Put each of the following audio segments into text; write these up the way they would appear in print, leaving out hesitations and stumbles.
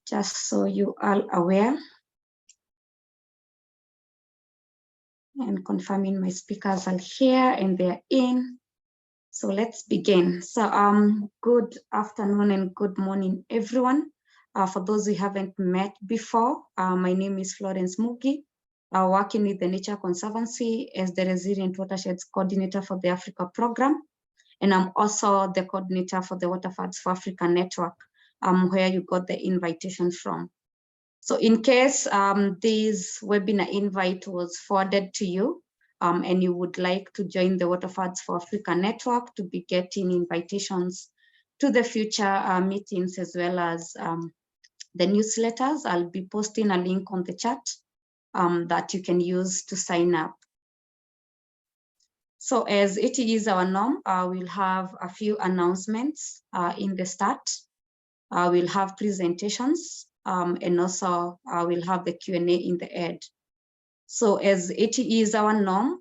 just so you are aware. And confirming my speakers are here and they're in. So let's begin. So good afternoon and good morning, everyone. For those who haven't met before, my name is Florence Mugi, working with the Nature Conservancy as the Resilient Watersheds Coordinator for the Africa Program. And I'm also the coordinator for the Waterfalls for Africa Network, where you got the invitation from. So in case this webinar invite was forwarded to you and you would like to join the Waterfalls for Africa Network to be getting invitations to the future meetings as well as the newsletters, I'll be posting a link on the chat that you can use to sign up. So as it is our norm, we'll have a few announcements in the start. We'll have presentations and also we'll have the Q&A in the end. So as it is our norm,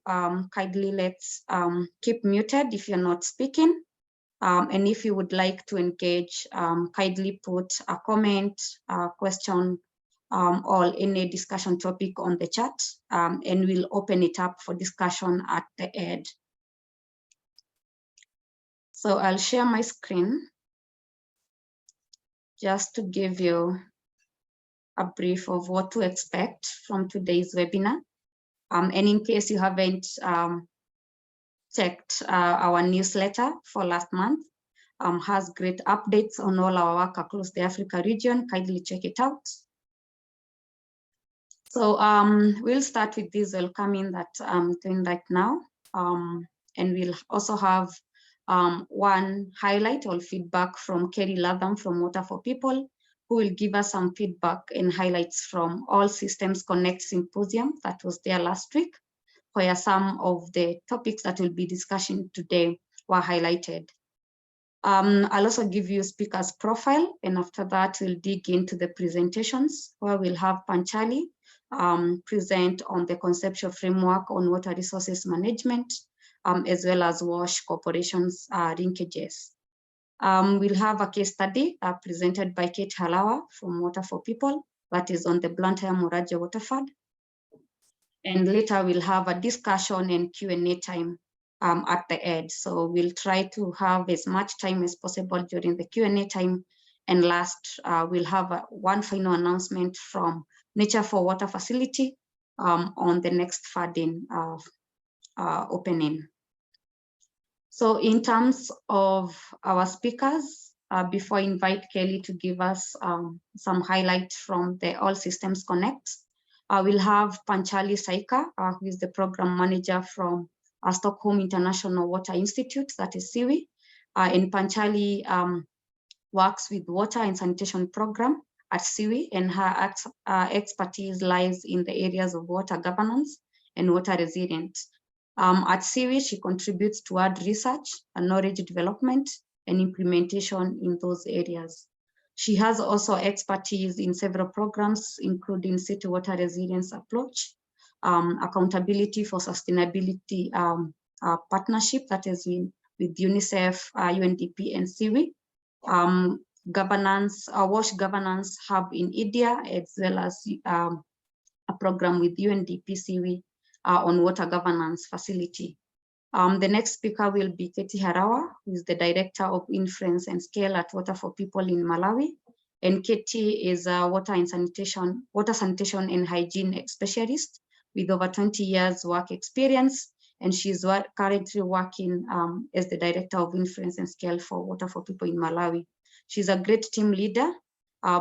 kindly let's keep muted if you're not speaking. And if you would like to engage, kindly put a comment, question, or any discussion topic on the chat, and we'll open it up for discussion at the end. So I'll share my screen just to give you a brief of what to expect from today's webinar. And in case you haven't checked our newsletter for last month, has great updates on all our work across the Africa region, kindly check it out. So we'll start with this welcoming that I'm doing right now. And we'll also have one highlight or feedback from Kerry Latham from Water for People, who will give us some feedback and highlights from All Systems Connect Symposium that was there last week, where some of the topics that we'll be discussing today were highlighted. I'll also give you speaker's profile, and after that we'll dig into the presentations, where we'll have Panchali present on the conceptual framework on water resources management, as well as WASH corporations linkages. We'll have a case study presented by Kate Halawa from Water for People, that is on the Blantyre Muraja Waterford. And later we'll have a discussion and Q&A time at the end. So we'll try to have as much time as possible during the Q&A time. And last, we'll have one final announcement from Nature for Water Facility on the next funding opening. So in terms of our speakers, before I invite Kelly to give us some highlights from the All Systems Connect, we'll have Panchali Saika, who is the program manager from Stockholm International Water Institute, that is SIWI. And Panchali works with water and sanitation program at SIWI, and her expertise lies in the areas of water governance and water resilience. At SIWI, she contributes toward research and knowledge development and implementation in those areas. She has also expertise in several programs, including city water resilience approach, accountability for sustainability partnership, that is with UNICEF, UNDP, and SIWI, governance, WASH governance hub in India, as well as a program with UNDP, SIWI, on water governance facility. The next speaker will be Katie Harawa, who is the Director of Inference and Scale at Water for People in Malawi. And Katie is a water sanitation and hygiene specialist with over 20 years work experience. And she's currently working as the Director of Inference and Scale for Water for People in Malawi. She's a great team leader,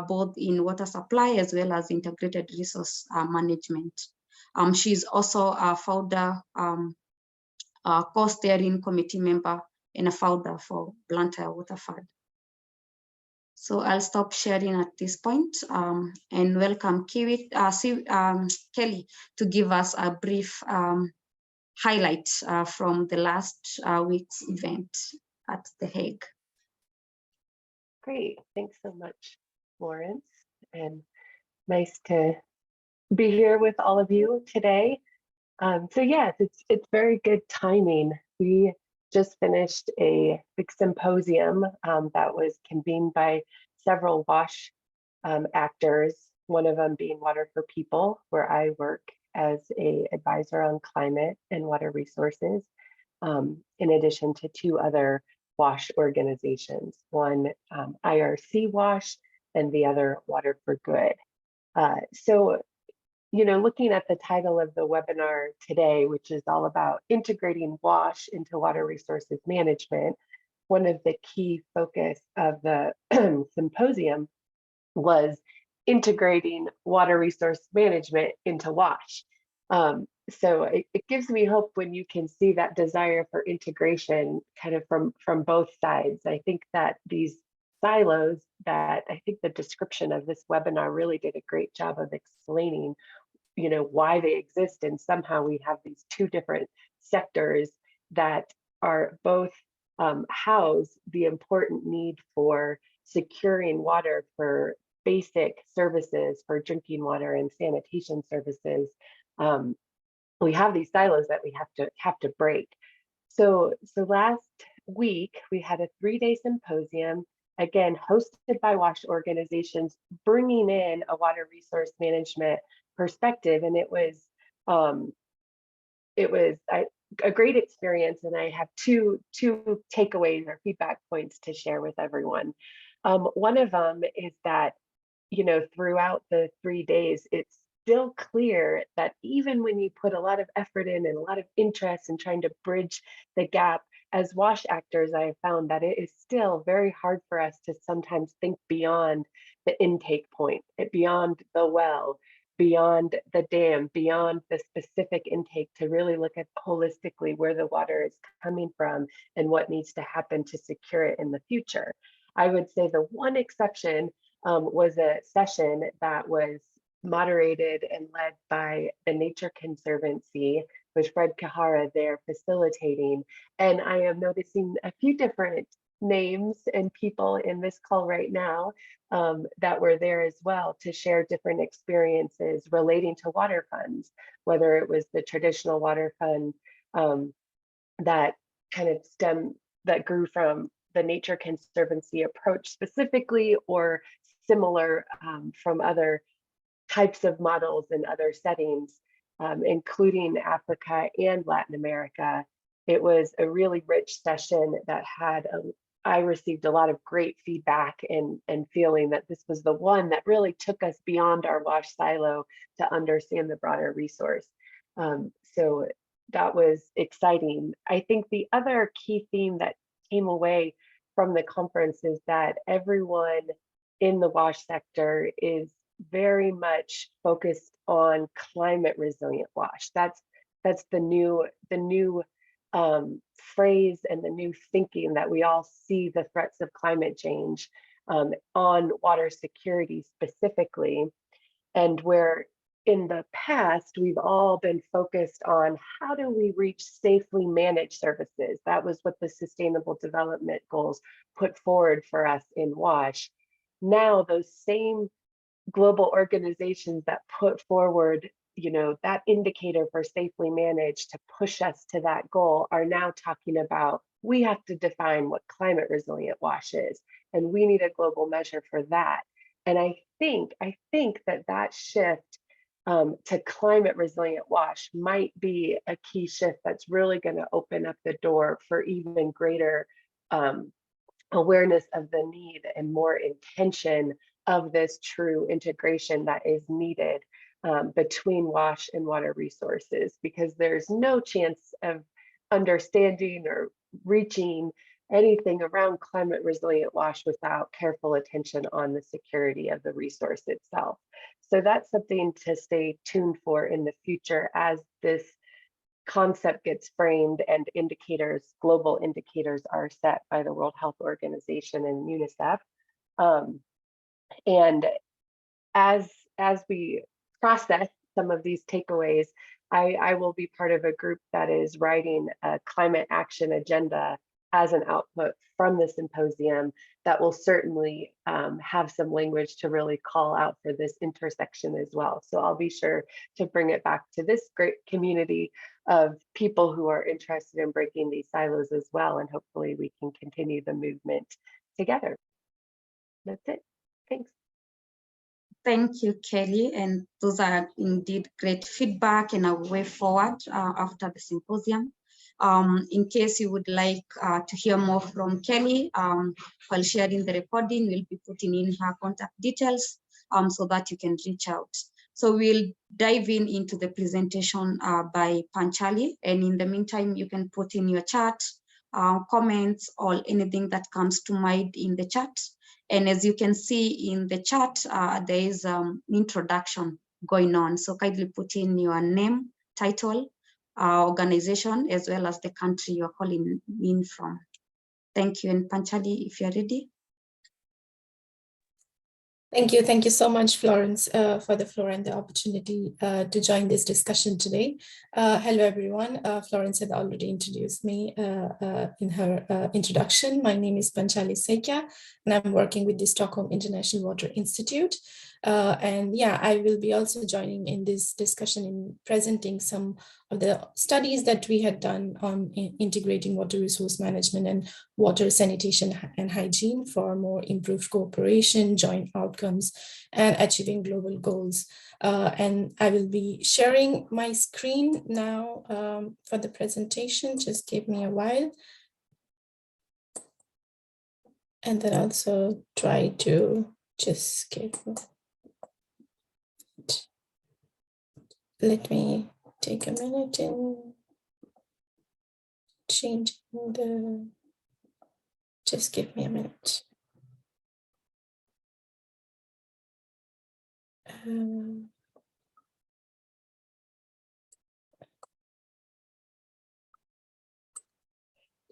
both in water supply as well as integrated resource management. She's also a founder, co-steering committee member, and a founder for Blantyre Waterford. So I'll stop sharing at this point and welcome Kelly to give us a brief highlight from the last week's event at The Hague. Great, thanks so much, Florence, and nice to be here with all of you today. So yes, it's very good timing. We just finished a big symposium that was convened by several WASH actors, one of them being Water for People, where I work as an advisor on climate and water resources, in addition to two other WASH organizations, one IRC WASH and the other Water for Good. So, looking at the title of the webinar today, which is all about integrating WASH into water resources management, one of the key focus of the symposium was integrating water resource management into WASH. So it gives me hope when you can see that desire for integration kind of from both sides. I think that these silos that I think the description of this webinar really did a great job of explaining, why they exist. And somehow we have these two different sectors that are both house the important need for securing water for basic services, for drinking water and sanitation services. We have these silos that we have to break. So last week we had a 3-day symposium, again hosted by WASH organizations, bringing in a water resource management perspective, and it was a great experience. And I have two takeaways or feedback points to share with everyone. One of them is that throughout the 3 days, it's still clear that even when you put a lot of effort in and a lot of interest in trying to bridge the gap, as WASH actors, I have found that it is still very hard for us to sometimes think beyond the intake point, beyond the well, beyond the dam, beyond the specific intake, to really look at holistically where the water is coming from and what needs to happen to secure it in the future. I would say the one exception was a session that was moderated and led by the Nature Conservancy, with Fred Kahara there facilitating. And I am noticing a few different names and people in this call right now that were there as well to share different experiences relating to water funds, whether it was the traditional water fund that kind of that grew from the Nature Conservancy approach specifically, or similar from other types of models in other settings, including Africa and Latin America. It was a really rich session that had I received a lot of great feedback and feeling that this was the one that really took us beyond our WASH silo to understand the broader resource. So that was exciting. I think the other key theme that came away from the conference is that everyone in the WASH sector is very much focused on climate resilient WASH. That's the new phrase and the new thinking, that we all see the threats of climate change on water security specifically, and where in the past we've all been focused on how do we reach safely managed services. That was what the Sustainable Development Goals put forward for us in WASH. Now those same global organizations that put forward that indicator for safely managed to push us to that goal are now talking about, we have to define what climate resilient WASH is, and we need a global measure for that. And I think that shift to climate resilient WASH might be a key shift that's really going to open up the door for even greater awareness of the need and more intention of this true integration that is needed between WASH and water resources, because there's no chance of understanding or reaching anything around climate resilient WASH without careful attention on the security of the resource itself. So that's something to stay tuned for in the future as this concept gets framed and indicators, global indicators, are set by the World Health Organization and UNICEF. And as we process some of these takeaways, I will be part of a group that is writing a climate action agenda as an output from the symposium that will certainly have some language to really call out for this intersection as well. So I'll be sure to bring it back to this great community of people who are interested in breaking these silos as well, and hopefully we can continue the movement together. That's it. Thanks. Thank you, Kelly. And those are indeed great feedback and a way forward after the symposium. In case you would like to hear more from Kelly, while sharing the recording, we'll be putting in her contact details so that you can reach out. So we'll dive into the presentation by Panchali. And in the meantime, you can put in your chat, comments, or anything that comes to mind in the chat. And as you can see in the chat, there is an introduction going on. So kindly put in your name, title, organization, as well as the country you're calling in from. Thank you. And Panchali, if you're ready. Thank you so much, Florence, for the floor and the opportunity to join this discussion today. Hello, everyone. Florence had already introduced me in her introduction. My name is Panchali Sekya, and I'm working with the Stockholm International Water Institute. And yeah, I will be also joining in this discussion in presenting some of the studies that we had done on integrating water resource management and water sanitation and hygiene for more improved cooperation, joint outcomes, and achieving global goals. And I will be sharing my screen now for the presentation. Just give me a while. And then also try to just get, let me take a minute in changing the, just give me a minute.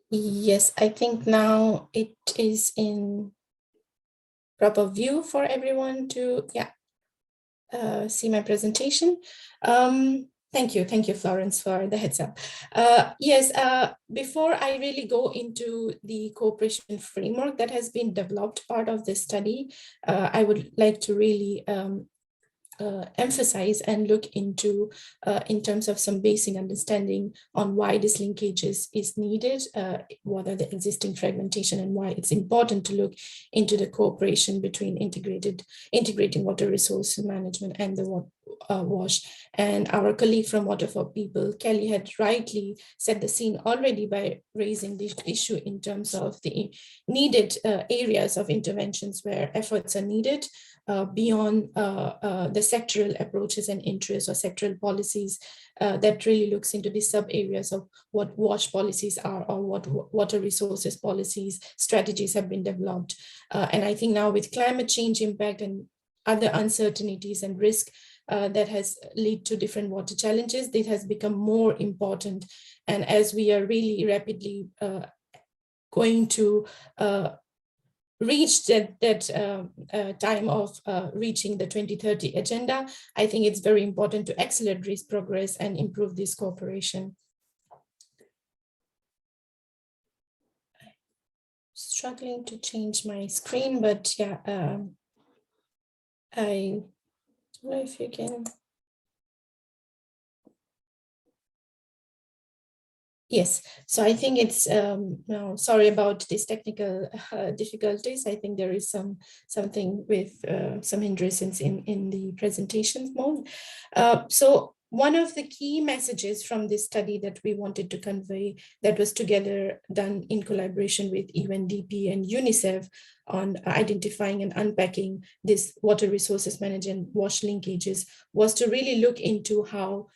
Yes, I think now it is in proper view for everyone to, see my presentation. Thank you, Florence, for the heads up. Yes, before I really go into the cooperation framework that has been developed part of this study, I would like to really emphasize and look into in terms of some basic understanding on why this linkage is needed, what are the existing fragmentation, and why it's important to look into the cooperation between integrating water resource management and the WASH. And our colleague from Water for People, Kelly, had rightly set the scene already by raising this issue in terms of the needed areas of interventions where efforts are needed beyond the sectoral approaches and interests or sectoral policies that really looks into the sub areas of what WASH policies are or what water resources policies strategies have been developed. And I think now with climate change impact and other uncertainties and risk that has led to different water challenges, this has become more important. And as we are really rapidly going to reach that time of reaching the 2030 agenda, I think it's very important to accelerate this progress and improve this cooperation. Struggling to change my screen, but yeah, I don't know if you can. Yes, so I think it's, no, sorry about these technical difficulties. I think there is something with some hindrances in the presentation mode. So one of the key messages from this study that we wanted to convey, that was together done in collaboration with UNDP and UNICEF on identifying and unpacking this water resources management WASH linkages, was to really look into how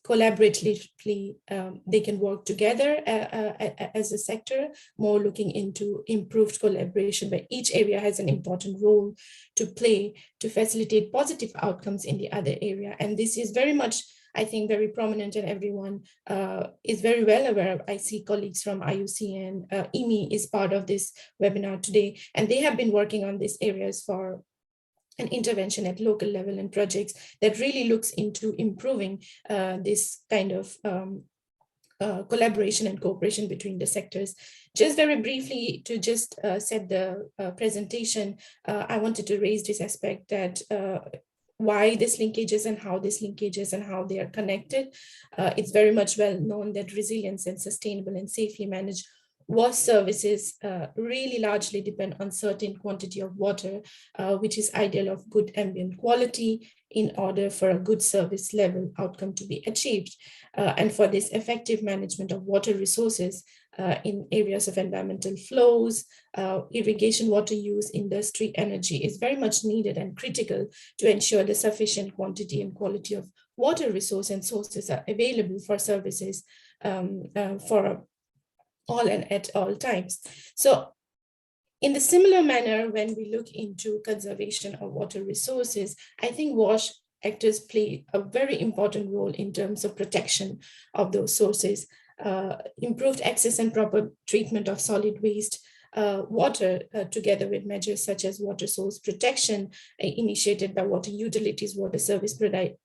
collaboratively they can work together as a sector, more looking into improved collaboration, where each area has an important role to play to facilitate positive outcomes in the other area. And this is very much, I think, very prominent, and everyone is very well aware. I see colleagues from IUCN, IMI is part of this webinar today, and they have been working on these areas for an intervention at local level and projects that really looks into improving this kind of collaboration and cooperation between the sectors. Just very briefly to just set the presentation, I wanted to raise this aspect that why this linkages and how this linkages and how they are connected. It's very much well known that resilience and sustainable and safely managed WASH services really largely depend on certain quantity of water, which is ideal of good ambient quality in order for a good service level outcome to be achieved. And for this effective management of water resources in areas of environmental flows, irrigation water use, industry, energy is very much needed and critical to ensure the sufficient quantity and quality of water resource and sources are available for services for all and at all times. So in the similar manner, when we look into conservation of water resources, I think WASH actors play a very important role in terms of protection of those sources, improved access and proper treatment of solid waste, water, together with measures such as water source protection initiated by water utilities, water service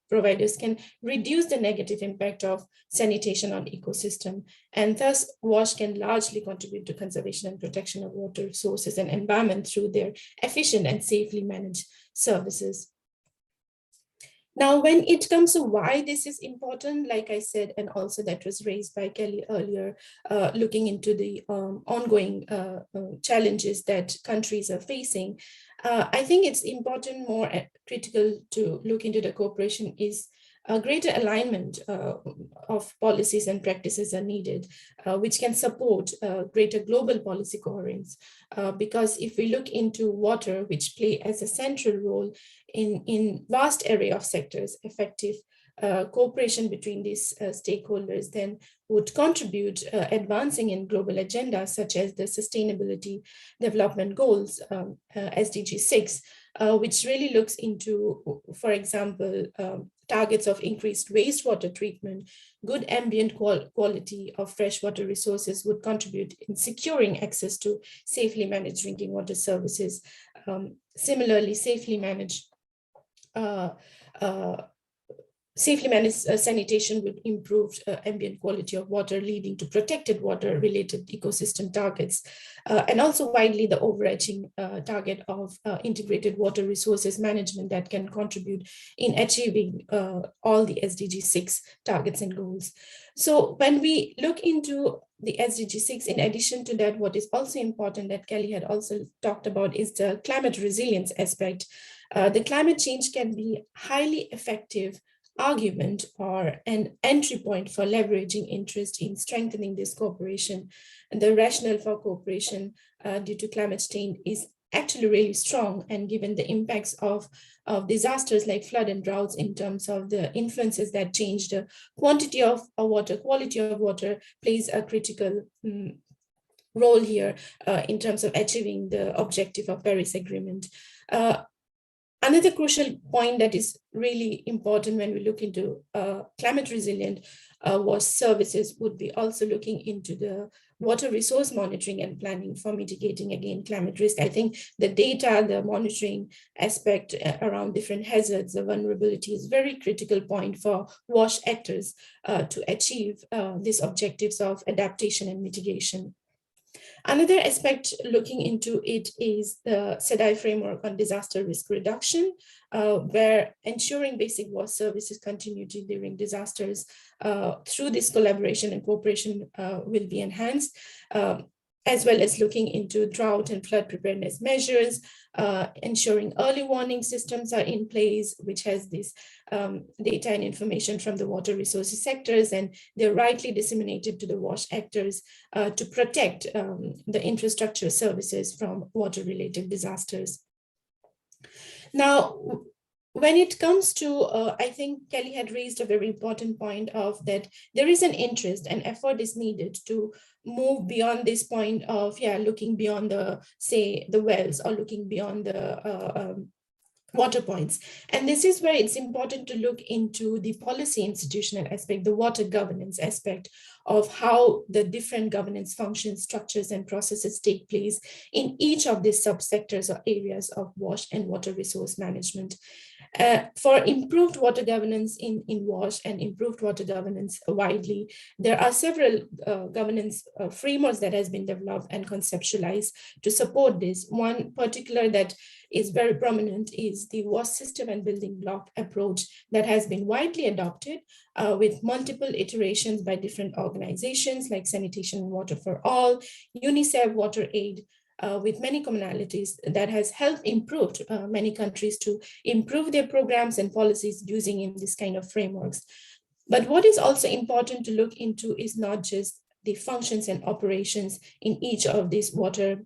providers can reduce the negative impact of sanitation on ecosystem. And thus WASH can largely contribute to conservation and protection of water resources and environment through their efficient and safely managed services. Now, when it comes to why this is important, like I said, and also that was raised by Kelly earlier, looking into the ongoing challenges that countries are facing, I think it's important, more critical to look into the cooperation is a greater alignment of policies and practices are needed, which can support greater global policy coherence. Because if we look into water, which play as a central role in vast array of sectors, effective cooperation between these stakeholders then would contribute advancing in global agendas such as the Sustainability Development Goals, SDG 6, which really looks into, for example, targets of increased wastewater treatment, good ambient quality of freshwater resources would contribute in securing access to safely managed drinking water services. Similarly, safely managed sanitation would improve ambient quality of water, leading to protected water related ecosystem targets. And also widely the overarching target of integrated water resources management that can contribute in achieving all the SDG 6 targets and goals. So when we look into the SDG 6, in addition to that, what is also important that Kelly had also talked about is the climate resilience aspect. The climate change can be highly effective argument or an entry point for leveraging interest in strengthening this cooperation. And the rationale for cooperation due to climate change is actually really strong, and given the impacts of disasters like flood and droughts in terms of the influences that change the quantity of water, quality of water plays a critical role here in terms of achieving the objective of Paris Agreement. Another crucial point that is really important when we look into climate resilient WASH services would be also looking into the water resource monitoring and planning for mitigating, again, climate risk. I think the data, the monitoring aspect around different hazards, the vulnerability is very critical point for WASH actors to achieve these objectives of adaptation and mitigation. Another aspect looking into it is the Sendai Framework on disaster risk reduction, where ensuring basic WASH services continuity during disasters through this collaboration and cooperation will be enhanced, as well as looking into drought and flood preparedness measures, ensuring early warning systems are in place, which has this data and information from the water resources sectors, and they're rightly disseminated to the WASH actors to protect the infrastructure services from water-related disasters. Now, when it comes to, I think Kelly had raised a very important point of that there is an interest and effort is needed to move beyond this point of, looking beyond the, say, the wells or looking beyond the water points. And this is where it's important to look into the policy institutional aspect, the water governance aspect of how the different governance functions, structures, and processes take place in each of these subsectors or areas of WASH and water resource management. For improved water governance in WASH and improved water governance widely, there are several governance frameworks that has been developed and conceptualized to support this. One particular that is very prominent is the WASH system and building block approach that has been widely adopted with multiple iterations by different organizations like Sanitation and Water for All, UNICEF, WaterAid, with many commonalities that has helped improve many countries to improve their programs and policies using in this kind of frameworks. But what is also important to look into is not just the functions and operations in each of these water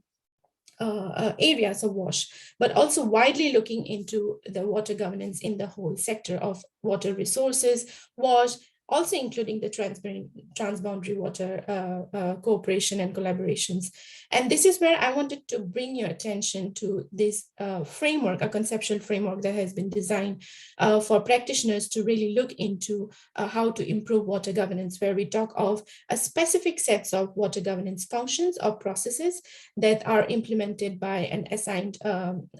areas of WASH, but also widely looking into the water governance in the whole sector of water resources, WASH, also including the transboundary water cooperation and collaborations. And this is where I wanted to bring your attention to this framework, a conceptual framework that has been designed for practitioners to really look into how to improve water governance, where we talk of a specific sets of water governance functions or processes that are implemented by an assigned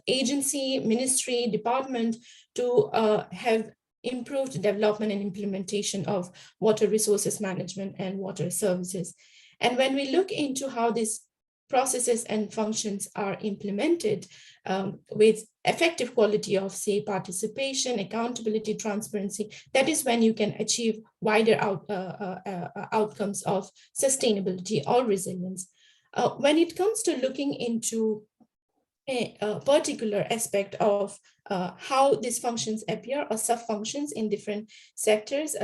agency, ministry, department to have improved development and implementation of water resources management and water services. And when we look into how these processes and functions are implemented with effective quality of, say, participation, accountability, transparency, that is when you can achieve wider outcomes of sustainability or resilience. When it comes to looking into a particular aspect of how these functions appear or sub-functions in different sectors,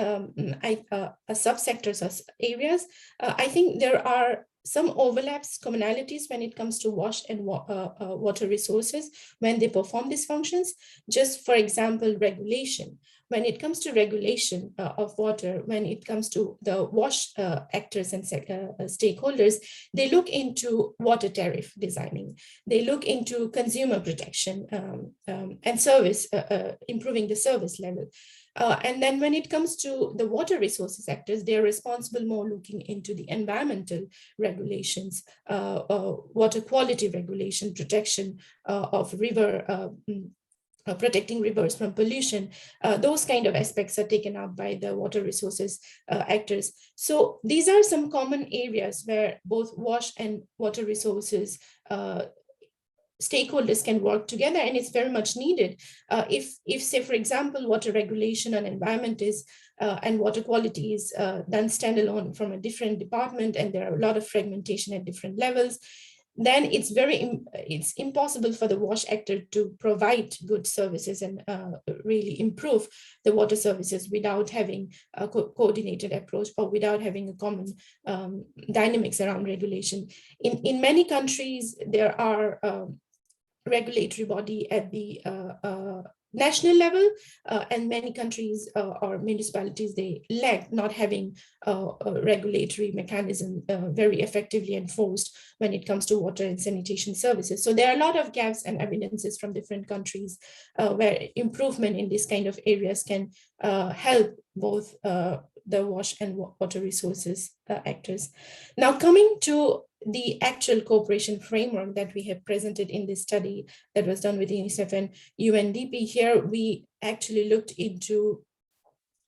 subsectors or areas, I think there are some overlaps, commonalities when it comes to WASH and water resources when they perform these functions. Just for example, regulation. When it comes to regulation of water, when it comes to the WASH actors and stakeholders, they look into water tariff designing. They look into consumer protection and service, improving the service level. And then when it comes to the water resources actors, they're responsible more looking into the environmental regulations, water quality regulation, protection of river, protecting rivers from pollution. Those kind of aspects are taken up by the water resources actors. So these are some common areas where both WASH and water resources stakeholders can work together, and it's very much needed. If say, for example, water regulation and environment is and water quality is done standalone from a different department, and there are a lot of fragmentation at different levels, then it's impossible for the WASH actor to provide good services and really improve the water services without having a coordinated approach or without having a common dynamics around regulation. In many countries, there are regulatory body at the national level, and many countries or municipalities, they lack not having a regulatory mechanism very effectively enforced when it comes to water and sanitation services. So there are a lot of gaps and evidences from different countries where improvement in this kind of areas can help both the WASH and water resources actors. Now, coming to the actual cooperation framework that we have presented in this study that was done with UNICEF and UNDP, here we actually looked into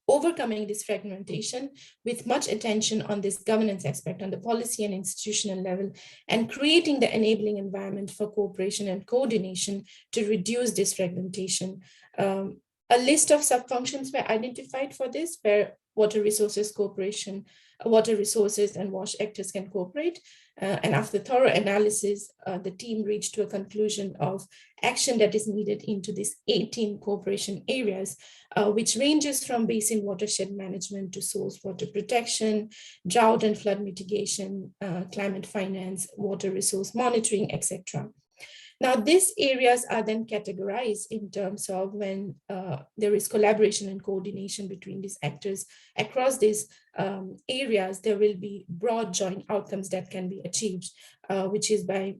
overcoming this fragmentation with much attention on this governance aspect on the policy and institutional level, and creating the enabling environment for cooperation and coordination to reduce this fragmentation. A list of sub-functions were identified for this, where water resources cooperation, water resources and WASH actors can cooperate. And after thorough analysis, the team reached to a conclusion of action that is needed into these 18 cooperation areas, which ranges from basin watershed management to source water protection, drought and flood mitigation, climate finance, water resource monitoring, etc. Now, these areas are then categorized in terms of when there is collaboration and coordination between these actors across these areas, there will be broad joint outcomes that can be achieved, which is by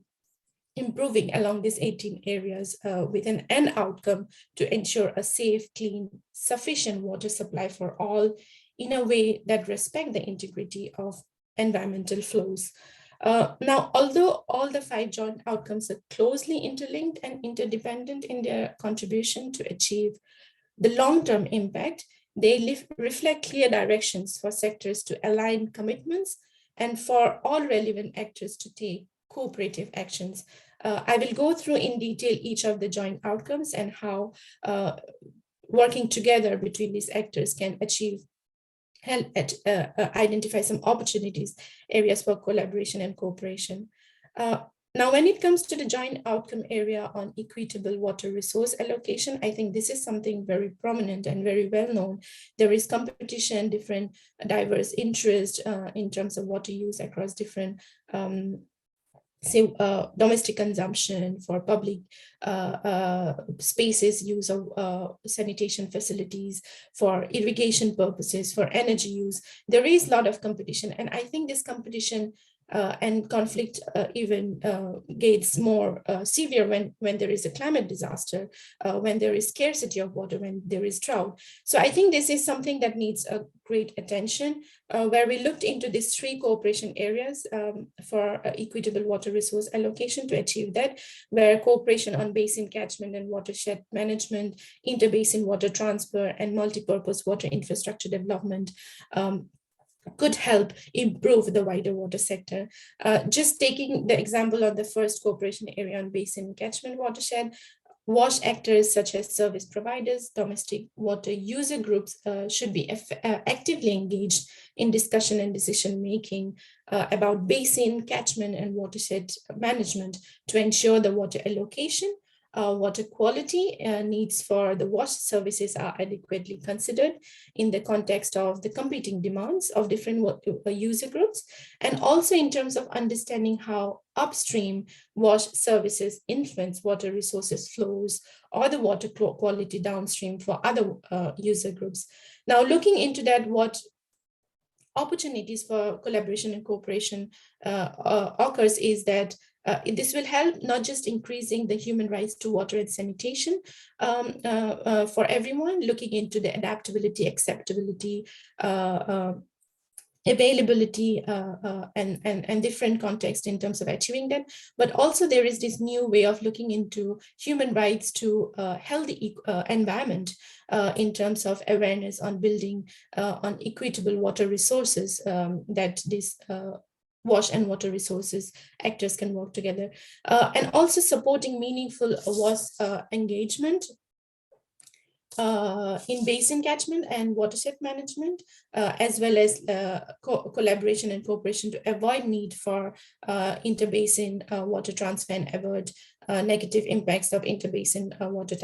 improving along these 18 areas with an end outcome to ensure a safe, clean, sufficient water supply for all in a way that respects the integrity of environmental flows. Now, although all the 5 joint outcomes are closely interlinked and interdependent in their contribution to achieve the long-term impact, they reflect clear directions for sectors to align commitments and for all relevant actors to take cooperative actions. I will go through in detail each of the joint outcomes and how working together between these actors can help identify some opportunities, areas for collaboration and cooperation. Now, when it comes to the joint outcome area on equitable water resource allocation, I think this is something very prominent and very well known. There is competition, different diverse interests in terms of water use across different domestic consumption, for public spaces, use of sanitation facilities, for irrigation purposes, for energy use. There is a lot of competition, and I think this competition and conflict even gets more severe when there is a climate disaster, when there is scarcity of water, when there is drought. So I think this is something that needs a great attention, where we looked into these 3 cooperation areas for equitable water resource allocation to achieve that, where cooperation on basin catchment and watershed management, interbasin water transfer, and multipurpose water infrastructure development could help improve the wider water sector. Just taking the example of the first cooperation area on basin catchment watershed, WASH actors such as service providers, domestic water user groups should be actively engaged in discussion and decision making about basin catchment and watershed management to ensure the water allocation, water quality needs for the WASH services are adequately considered in the context of the competing demands of different user groups, and also in terms of understanding how upstream WASH services influence water resources flows or the water quality downstream for other user groups. Now, looking into that, what opportunities for collaboration and cooperation occurs is that this will help not just increasing the human rights to water and sanitation for everyone, looking into the adaptability, acceptability, availability, and different contexts in terms of achieving that. But also there is this new way of looking into human rights to healthy environment in terms of awareness on building on equitable water resources that this WASH and water resources actors can work together, and also supporting meaningful WASH engagement in basin catchment and watershed management, as well as collaboration and cooperation to avoid need for interbasin water transfer and avoid negative impacts of interbasin water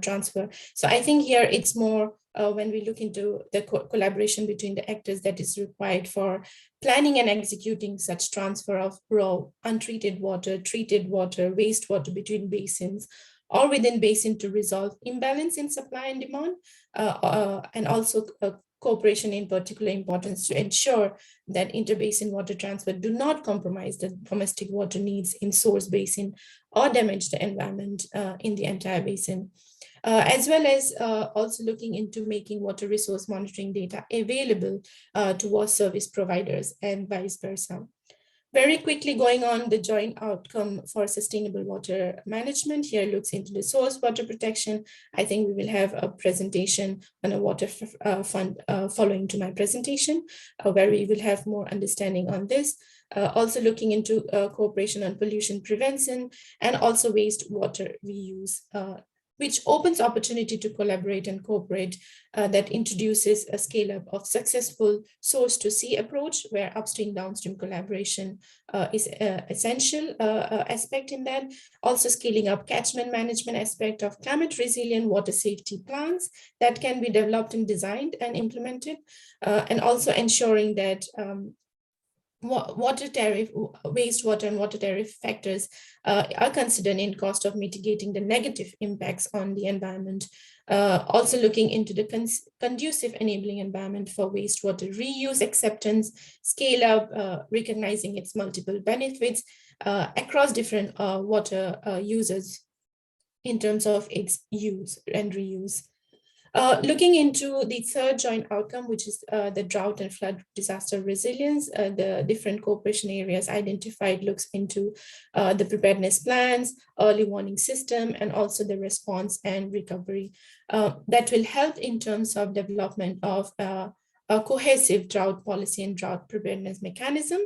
transfer. So I think here it's more when we look into the collaboration between the actors that is required for planning and executing such transfer of raw, untreated water, treated water, wastewater between basins, or within basin to resolve imbalance in supply and demand, and also cooperation in particular importance to ensure that interbasin water transfer do not compromise the domestic water needs in source basin or damage the environment in the entire basin. As well as also looking into making water resource monitoring data available to WASH service providers and vice versa. Very quickly going on the joint outcome for sustainable water management, here looks into the source water protection. I think we will have a presentation on a water fund following to my presentation, where we will have more understanding on this. Also looking into cooperation on pollution prevention and also wastewater reuse, which opens opportunity to collaborate and cooperate, that introduces a scale-up of successful source-to-sea approach, where upstream-downstream collaboration is essential aspect in that. Also scaling up catchment management aspect of climate-resilient water safety plans that can be developed and designed and implemented, and also ensuring that water tariff, wastewater and water tariff factors are considered in cost of mitigating the negative impacts on the environment. Also looking into the conducive enabling environment for wastewater reuse acceptance, scale up, recognizing its multiple benefits across different water users in terms of its use and reuse. Looking into the third joint outcome, which is the drought and flood disaster resilience, the different cooperation areas identified looks into the preparedness plans, early warning system, and also the response and recovery that will help in terms of development of a cohesive drought policy and drought preparedness mechanism,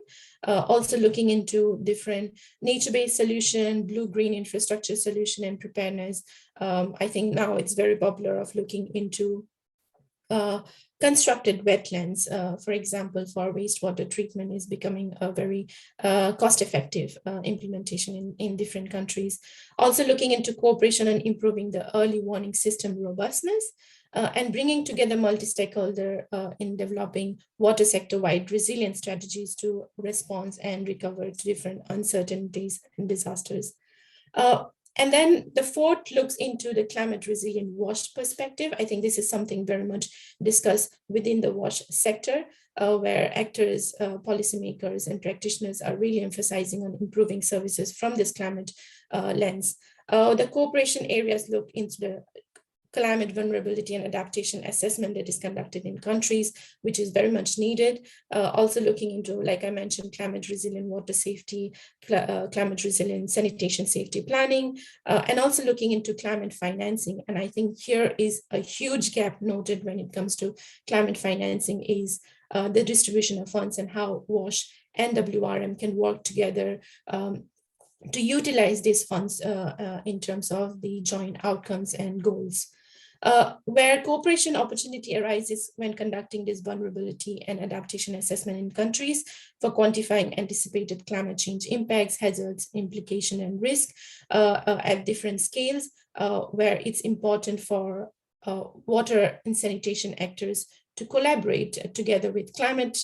also looking into different nature-based solution, blue-green infrastructure solution and preparedness. I think now it's very popular of looking into constructed wetlands, for example, for wastewater treatment is becoming a very cost-effective implementation in different countries. Also looking into cooperation and improving the early warning system robustness, and bringing together multi-stakeholder in developing water sector-wide resilient strategies to respond and recover to different uncertainties and disasters. And then the fourth looks into the climate resilient WASH perspective. I think this is something very much discussed within the WASH sector, where actors, policymakers, and practitioners are really emphasizing on improving services from this climate lens. The cooperation areas look into the climate vulnerability and adaptation assessment that is conducted in countries, which is very much needed. Also looking into, like I mentioned, climate resilient water safety, climate resilient sanitation safety planning, and also looking into climate financing. And I think here is a huge gap noted when it comes to climate financing is the distribution of funds and how WASH and WRM can work together to utilize these funds in terms of the joint outcomes and goals. Where cooperation opportunity arises when conducting this vulnerability and adaptation assessment in countries for quantifying anticipated climate change impacts, hazards, implication, and risk at different scales, where it's important for water and sanitation actors to collaborate together with climate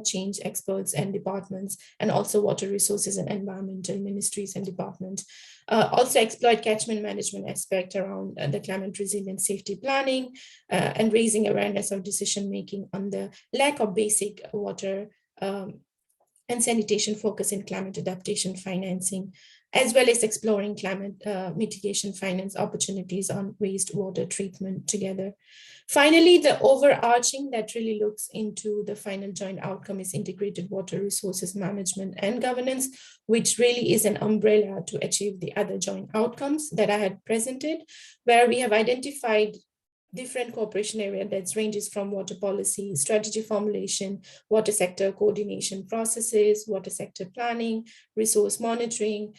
change experts and departments, and also water resources and environmental ministries and departments. Also exploit catchment management aspect around the climate resilient safety planning and raising awareness of decision-making on the lack of basic water and sanitation focus in climate adaptation financing, as well as exploring climate mitigation finance opportunities on wastewater treatment together. Finally, the overarching that really looks into the final joint outcome is integrated water resources management and governance, which really is an umbrella to achieve the other joint outcomes that I had presented, where we have identified different cooperation area that ranges from water policy, strategy formulation, water sector coordination processes, water sector planning, resource monitoring,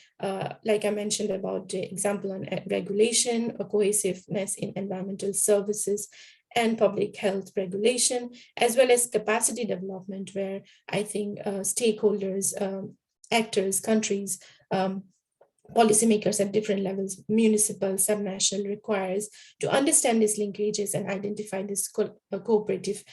like I mentioned about the example on regulation, a cohesiveness in environmental services, and public health regulation, as well as capacity development, where I think stakeholders, actors, countries, policymakers at different levels, municipal, subnational, requires to understand these linkages and identify these cooperative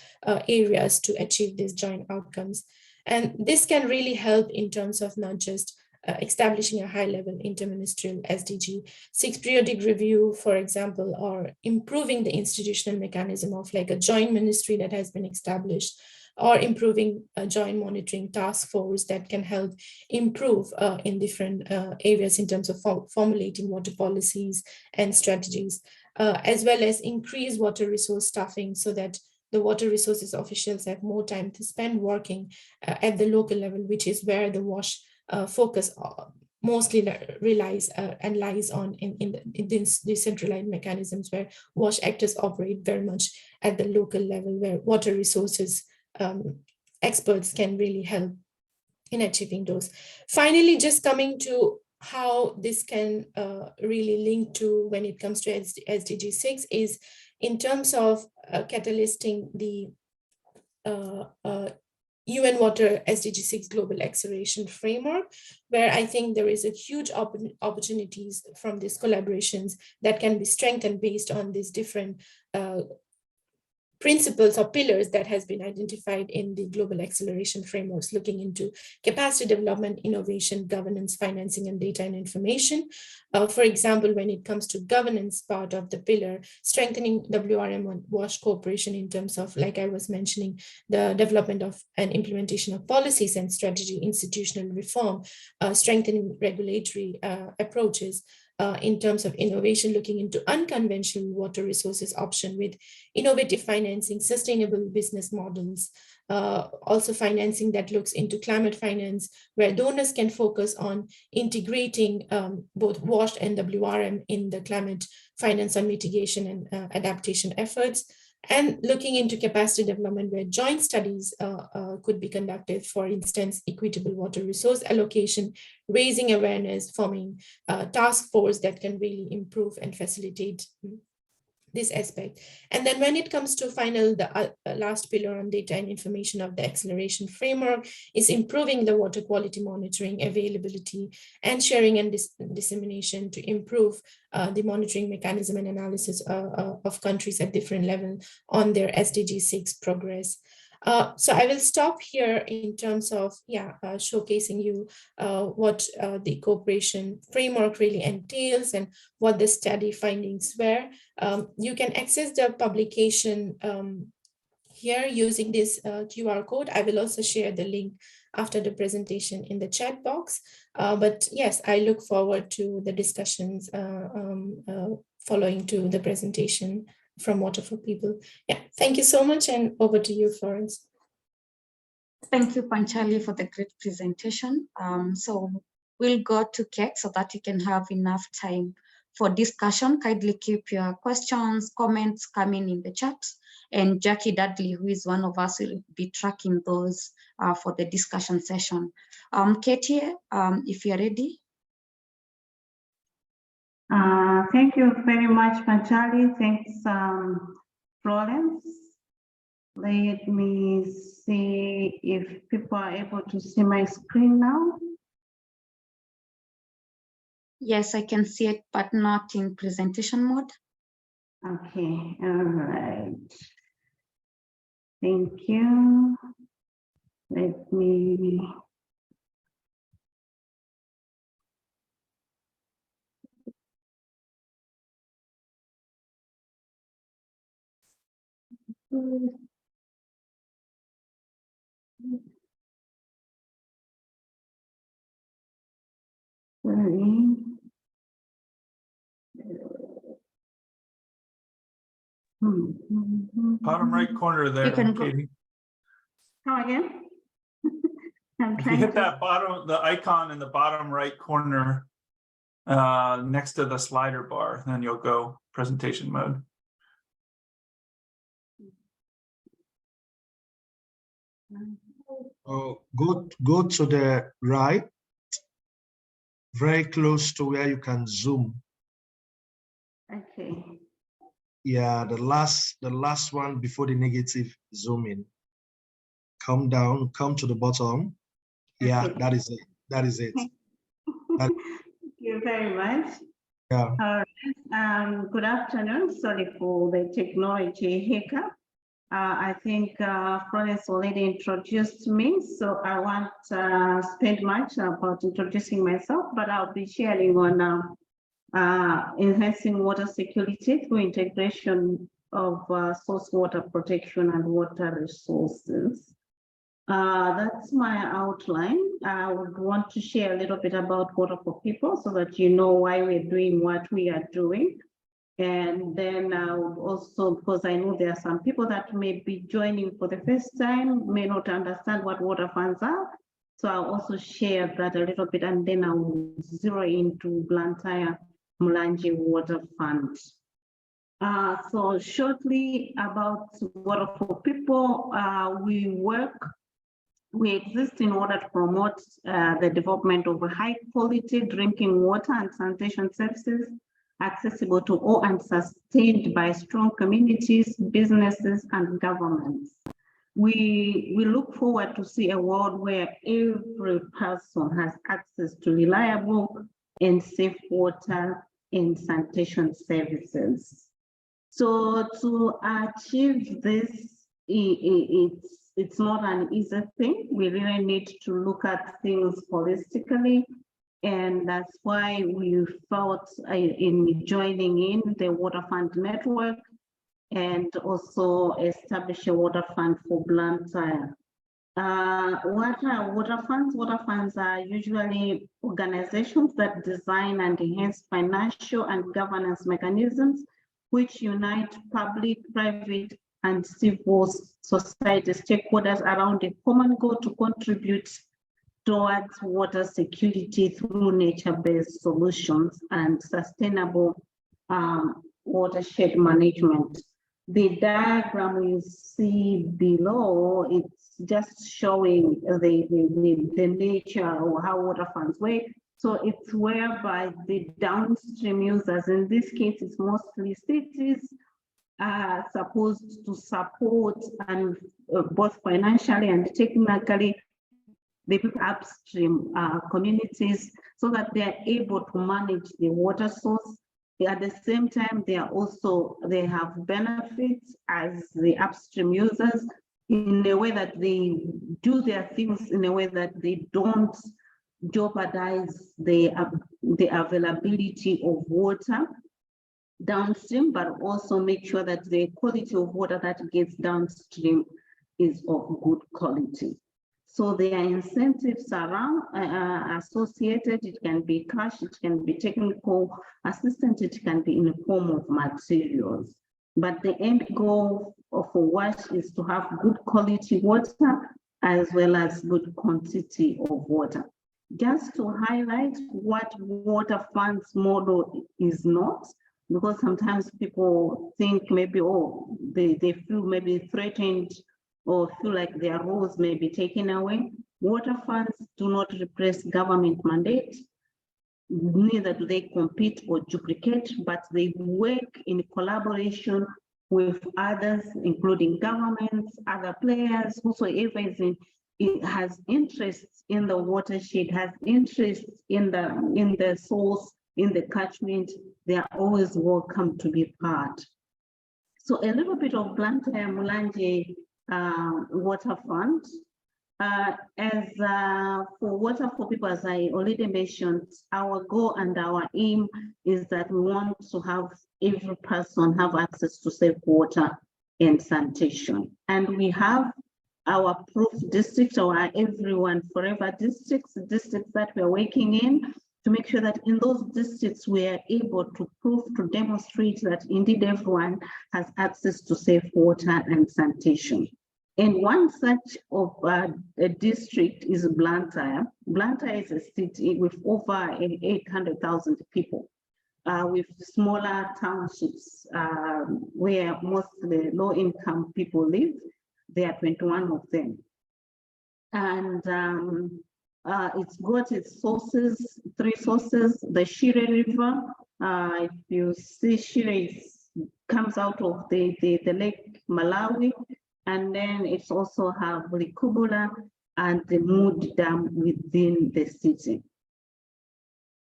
areas to achieve these joint outcomes. And this can really help in terms of not just establishing a high-level interministerial SDG 6 periodic review, for example, or improving the institutional mechanism of like a joint ministry that has been established, or improving a joint monitoring task force that can help improve in different areas in terms of formulating water policies and strategies, as well as increase water resource staffing so that the water resources officials have more time to spend working at the local level, which is where the WASH focus mostly relies and lies on in these decentralized mechanisms where WASH actors operate very much at the local level, where water resources experts can really help in achieving those. Finally, just coming to how this can really link to when it comes to SDG 6 is in terms of catalyzing the UN Water SDG 6 Global Acceleration Framework, where I think there is a huge opportunities from these collaborations that can be strengthened based on these different principles or pillars that has been identified in the global acceleration frameworks, looking into capacity development, innovation, governance, financing, and data and information. For example, when it comes to governance part of the pillar, strengthening WRM and WASH cooperation in terms of, like I was mentioning, the development of and implementation of policies and strategy, institutional reform, strengthening regulatory approaches, in terms of innovation, looking into unconventional water resources option with innovative financing, sustainable business models, also financing that looks into climate finance, where donors can focus on integrating both WASH and WRM in the climate finance and mitigation and adaptation efforts. and looking into capacity development where joint studies could be conducted, for instance, equitable water resource allocation, raising awareness, forming a task force that can really improve and facilitate this aspect. And then when it comes to the last pillar on data and information of the acceleration framework is improving the water quality monitoring, availability, and sharing and dissemination to improve the monitoring mechanism and analysis of countries at different levels on their SDG 6 progress. So I will stop here in terms of showcasing you what the cooperation framework really entails and what the study findings were. You can access the publication here using this QR code. I will also share the link after the presentation in the chat box. But yes, I look forward to the discussions following to the presentation from Water for People. Yeah, thank you so much, and over to you, Florence. Thank you, Panchali, for the great presentation. So we'll go to Kate so that you can have enough time for discussion. Kindly keep your questions, comments coming in the chat. And Jackie Dudley, who is one of us, will be tracking those for the discussion session. Katie, if you're ready. Thank you very much, Panchali. Thanks, Florence. Let me see if people are able to see my screen now. Yes, I can see it, but not in presentation mode. Okay, all right. Thank you. Let me. Bottom right corner there, Katie. Come again? If you hit that bottom, the icon in the bottom right corner next to the slider bar, then you'll go presentation mode. Oh, go to the right, very close to where you can zoom. Okay. Yeah, the last one before the negative zoom in. Come down, come to the bottom. Yeah, okay. That is it. That is it. Thank you very much. Yeah. All right. Good afternoon. Sorry for the technology hiccup. I think Florence already introduced me, so I won't spend much about introducing myself, but I'll be sharing on enhancing water security through integration of source water protection and water resources. That's my outline. I would want to share a little bit about Water for People so that you know why we're doing what we are doing. And then I would also, because I know there are some people that may be joining for the first time, may not understand what water funds are. So I'll also share that a little bit, and then I will zero into Blantyre Mulanje Water Fund. So shortly about Water for People, we exist in order to promote the development of high quality drinking water and sanitation services accessible to all and sustained by strong communities, businesses, and governments. We look forward to see a world where every person has access to reliable and safe water and sanitation services. So to achieve this, it's not an easy thing. We really need to look at things holistically. And that's why we felt in joining in the Water Fund Network and also establish a water fund for Blantyre. What are water funds? Water funds are usually organizations that design and enhance financial and governance mechanisms which unite public, private, and civil society stakeholders around a common goal to contribute towards water security through nature-based solutions and sustainable watershed management. The diagram you see below, it's just showing the nature or how water funds work. So it's whereby the downstream users, in this case, it's mostly cities, are supposed to support and both financially and technically the upstream communities so that they are able to manage the water source. At the same time, they have benefits as the upstream users in a way that they do their things in a way that they don't jeopardize the availability of water downstream, but also make sure that the quality of water that gets downstream is of good quality. So there are incentives around associated. It can be cash, it can be technical assistance, it can be in the form of materials. But the end goal for WASH is to have good quality water as well as good quantity of water. Just to highlight what water funds model is not, because sometimes people think maybe, oh, they feel maybe threatened or feel like their roles may be taken away. Water funds do not replace government mandate, neither do they compete or duplicate, but they work in collaboration with others, including governments, other players, whosoever has interests in the watershed, has interests in the source, in the catchment. They are always welcome to be part. So a little bit of Blantyre Mulanje water fund. For water for people, as I already mentioned, our goal and our aim is that we want to have every person have access to safe water and sanitation. And we have our proof district, or everyone forever districts that we're working in, to make sure that in those districts we are able to prove, to demonstrate that indeed everyone has access to safe water and sanitation. And one such of a district is Blantyre. Blantyre is a city with over 800,000 people, with smaller townships where most of the low-income people live. There are 21 of them. And it's got its sources, 3 sources. The Shire River, if you see Shire, comes out of the Lake Malawi. And then it's also have Likubula and the Mood Dam within the city.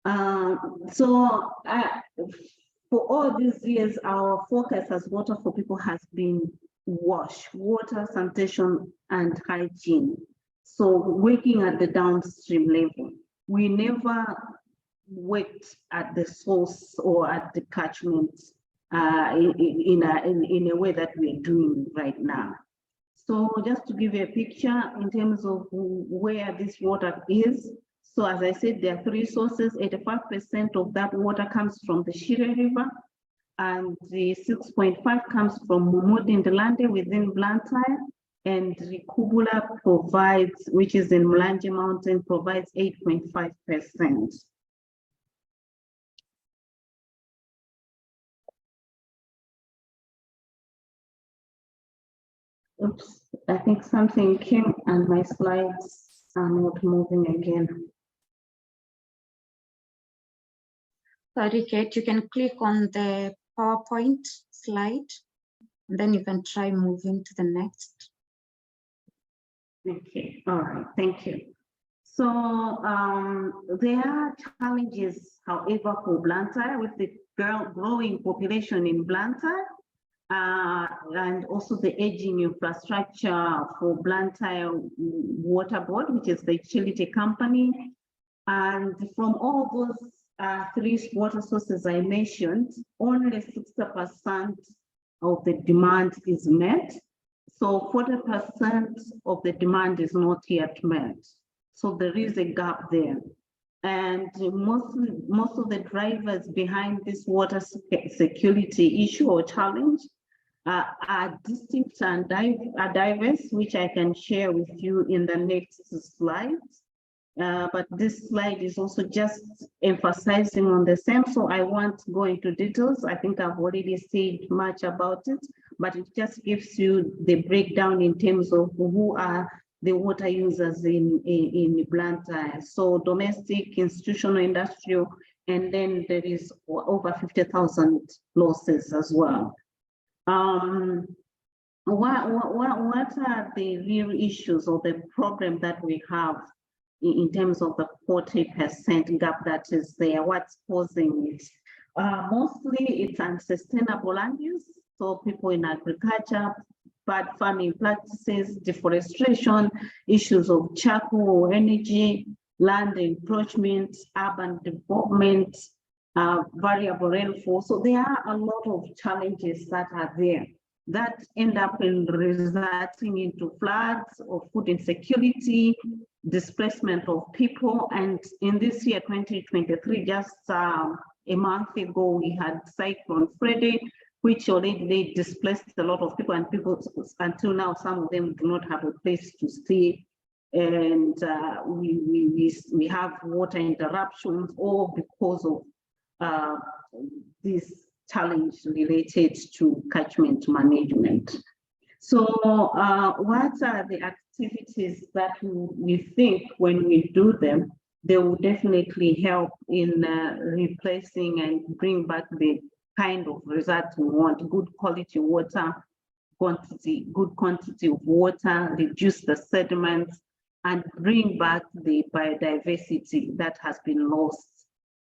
So for all these years, our focus as Water for People has been WASH, water, sanitation, and hygiene. So working at the downstream level. We never worked at the source or at the catchment in a way that we're doing right now. So just to give you a picture in terms of where this water is. So as I said, there are 3 sources. 85% of that water comes from the Shire River, and the 6.5 comes from Mumudindilande within Blantyre, and Rikubula provides, which is in Mulanje Mountain, provides 8.5%. Oops, I think something came and my slides are not moving again. Sorry, Kate, you can click on the PowerPoint slide, and then you can try moving to the next. Okay, all right, thank you. So there are challenges, however, for Blantyre with the growing population in Blantyre. And also the aging infrastructure for Blantyre Water Board, which is the utility company. And from all those 3 water sources I mentioned, only 60% of the demand is met. So 40% of the demand is not yet met. So there is a gap there. And most of the drivers behind this water security issue or challenge are distinct and diverse, which I can share with you in the next slides. But this slide is also just emphasizing on the same, so I won't go into details. I think I've already said much about it, but it just gives you the breakdown in terms of who are the water users in Blantyre. So domestic, institutional, industrial, and then there is over 50,000 losses as well. What are the real issues or the problem that we have in terms of the 40% gap that is there? What's causing it? Mostly it's unsustainable land use. So people in agriculture, bad farming practices, deforestation, issues of charcoal energy, land encroachment, urban development, variable rainfall. So there are a lot of challenges that are there that end up in resulting into floods or food insecurity, displacement of people. And in this year, 2023, just a month ago, we had Cyclone Freddy, which already displaced a lot of people, and people until now, some of them do not have a place to stay. And we have water interruptions, all because of this challenge related to catchment management. So what are the activities that we think when we do them, they will definitely help in replacing and bring back the kind of results we want: good quality water, good quantity of water, reduce the sediments, and bring back the biodiversity that has been lost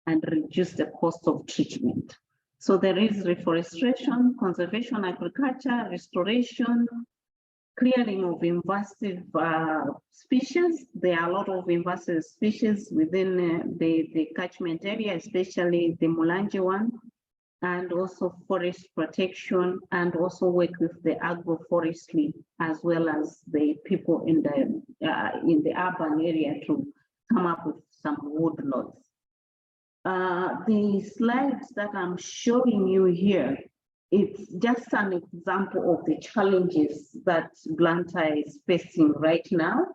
and reduce the cost of treatment. So there is reforestation, conservation, agriculture, restoration, clearing of invasive species. There are a lot of invasive species within the catchment area, especially the Mulanje one, and also forest protection, and also work with the agroforestry as well as the people in the urban area to come up with some woodlots. The slides that I'm showing you here, it's just an example of the challenges that Blantyre is facing right now.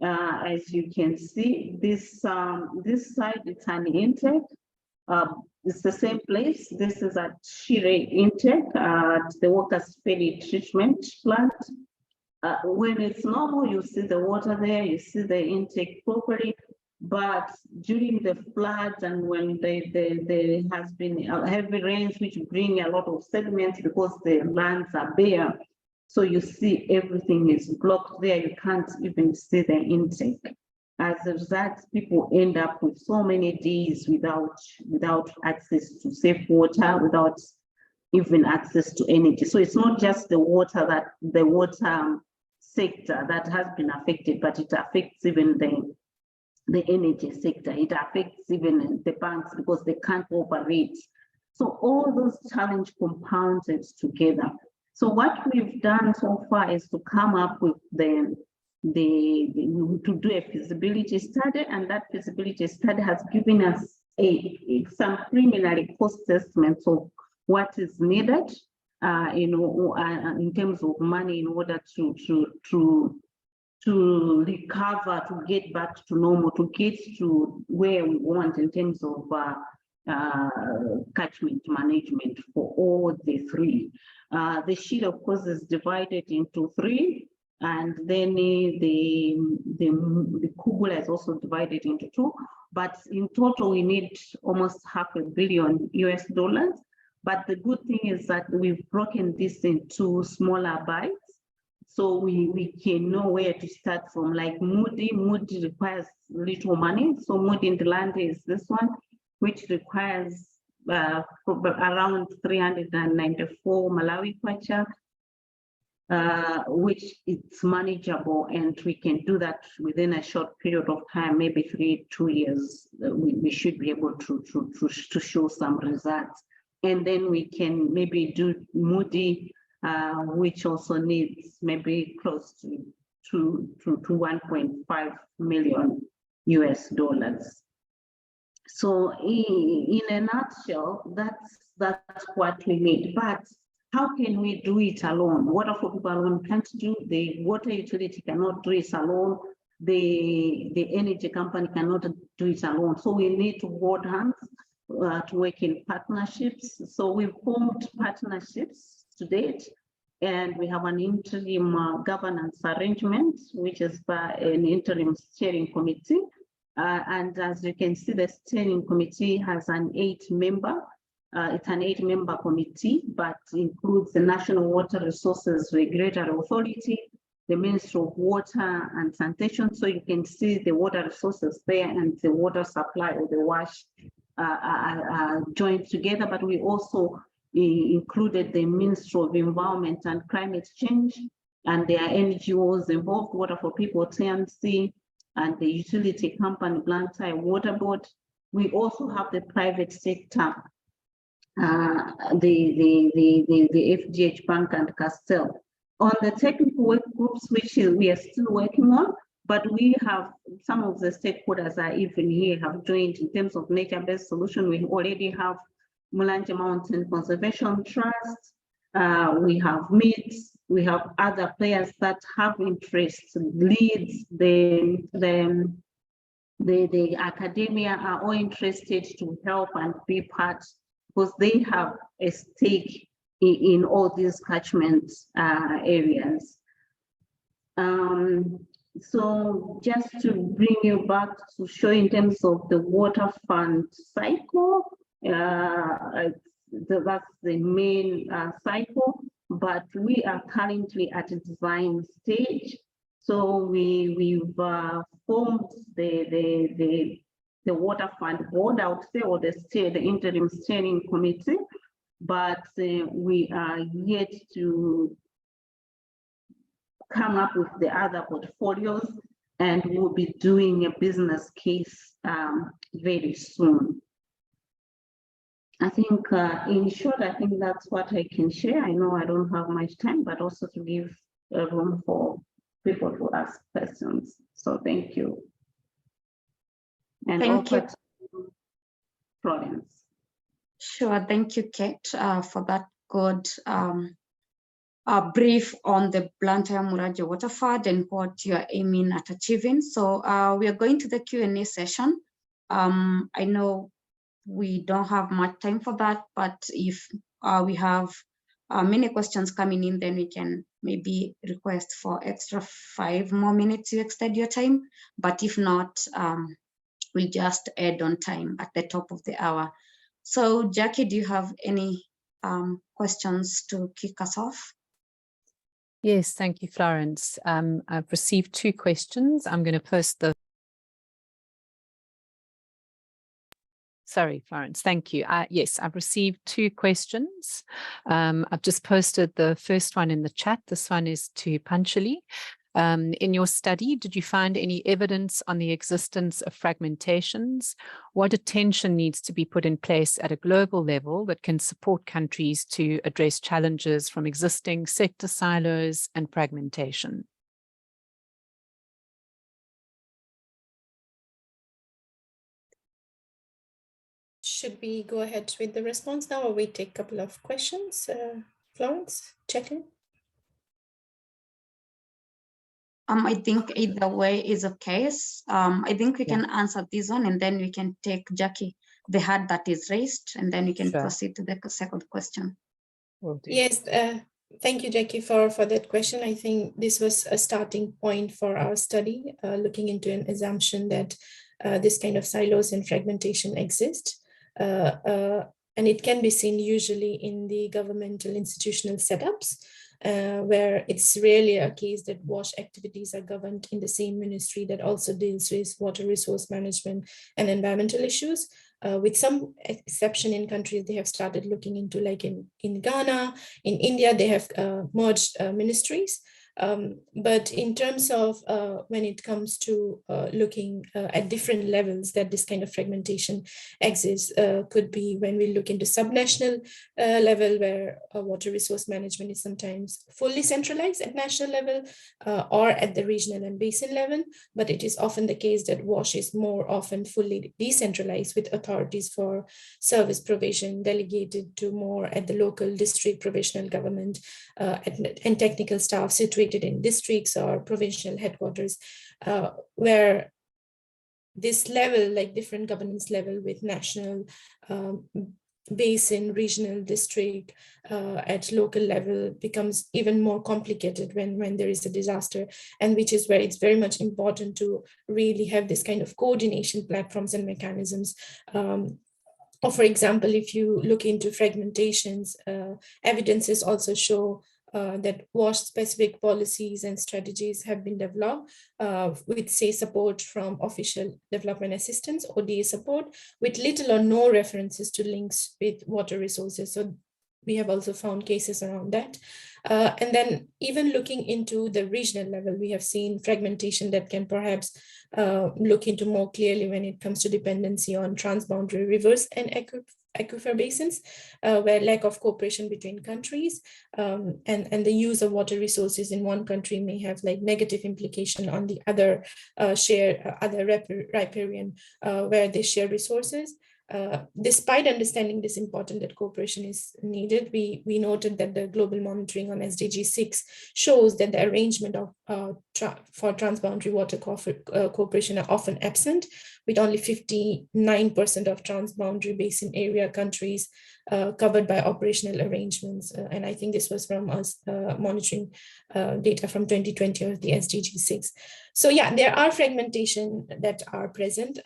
As you can see, this side, it's an intake. It's the same place. This is at Shire intake at the Workers' Ferry treatment plant. When it's normal, you see the water there, you see the intake properly. But during the floods and when there has been heavy rains, which bring a lot of sediments because the lands are bare, so you see everything is blocked there. You can't even see the intake. As a result, people end up with so many days without access to safe water, without even access to energy. So it's not just the water sector that has been affected, but it affects even the energy sector. It affects even the banks because they can't operate. So all those challenges compounded together. So what we've done so far is to come up with to do a feasibility study, and that feasibility study has given us some preliminary cost estimates of what is needed, in terms of money in order to recover, to get back to normal, to get to where we want in terms of catchment management for all the three. The sheet, of course, is divided into three, and then the Kubula is also divided into two. But in total, we need almost $500 million US. But the good thing is that we've broken this into smaller bites, so we can know where to start from. Like Moody requires little money. So Moody in the land is this one, which requires around 394 Malawi kwacha, which it's manageable, and we can do that within a short period of time, maybe 2 years. We should be able to show some results. And then we can maybe do Moody, which also needs maybe close to 1.5 million US. So in a nutshell, that's what we need. But how can we do it alone? Water for people alone can't do. The water utility cannot do it alone. The energy company cannot do it alone. So we need to hold hands to work in partnerships. So we've formed partnerships to date, and we have an interim governance arrangement, which is by an interim steering committee. And as you can see, the steering committee has an 8-member. It's an 8-member committee, but includes the National Water Resources Regulatory Authority, the Ministry of Water and Sanitation. So you can see the water resources there and the water supply or the WASH are joined together, but we also included the Ministry of Environment and Climate Change, and there are NGOs involved, Water for People, TNC, and the utility company, Blantyre Water Board. We also have the private sector, the FGH Bank and Castell. On the technical work groups, which we are still working on, but we have some of the stakeholders are even here, have joined in terms of nature-based solution. We already have Mulanje Mountain Conservation Trust, we have Amidst, we have other players that have interest, leads, the academia are all interested to help and be part, because they have a stake in all these catchment areas. So just to bring you back to show in terms of the water fund cycle, that's the main cycle, but we are currently at a design stage. So we've formed the water fund board, I would say, or the interim steering committee, but we are yet to come up with the other portfolios, and we'll be doing a business case very soon. I think in short, I think that's what I can share. I know I don't have much time, but also to give room for people to ask questions. So thank you. And thank you, Florence. Sure, thank you, Kate, for that good brief on the Blantyre Muraje Water Fund and what you are aiming at achieving. So we are going to the Q&A session. I know we don't have much time for that, but if we have many questions coming in, then we can maybe request for extra 5 more minutes to extend your time. But if not, we'll just add on time at the top of the hour. So Jackie, do you have any questions to kick us off? Yes, thank you, Florence. I've received 2 questions. I'm going to post the... Sorry, Florence, thank you. Yes, I've received 2 questions. I've just posted the first one in the chat. This one is to Panchali. In your study, did you find any evidence on the existence of fragmentations? What attention needs to be put in place at a global level that can support countries to address challenges from existing sector silos and fragmentation? Should we go ahead with the response now, or we take a couple of questions? Florence, check in. I think either way is okay. I think we can answer this one, and then we can take Jackie, the hand that is raised, and then we can proceed to the second question. Yes, thank you, Jackie, for that question. I think this was a starting point for our study, looking into an assumption that this kind of silos and fragmentation exist. And it can be seen usually in the governmental institutional setups, where it's rarely a case that WASH activities are governed in the same ministry that also deals with water resource management and environmental issues. With some exception in countries, they have started looking into, like in Ghana, in India, they have merged ministries. But in terms of when it comes to looking at different levels that this kind of fragmentation exists, could be when we look into subnational level, where water resource management is sometimes fully centralized at national level or at the regional and basin level, but it is often the case that WASH is more often fully decentralized, with authorities for service provision delegated to more at the local district provisional government and technical staff situated in districts or provincial headquarters, where this level, like different governance level with national basin, regional, district, at local level becomes even more complicated when there is a disaster, and which is where it's very much important to really have this kind of coordination platforms and mechanisms. Or for example, if you look into fragmentations, evidences also show that WASH-specific policies and strategies have been developed with, say, support from official development assistance, ODA support, with little or no references to links with water resources. So we have also found cases around that. And then even looking into the regional level, we have seen fragmentation that can perhaps look into more clearly when it comes to dependency on transboundary rivers and aquifer basins, where lack of cooperation between countries and the use of water resources in one country may have like negative implication on the other other riparian where they share resources. Despite understanding this important that cooperation is needed, we noted that the global monitoring on SDG 6 shows that the arrangement of for transboundary water cooperation are often absent, with only 59% of transboundary basin area countries covered by operational arrangements. And I think this was from us monitoring data from 2020 of the SDG 6. So yeah, there are fragmentation that are present.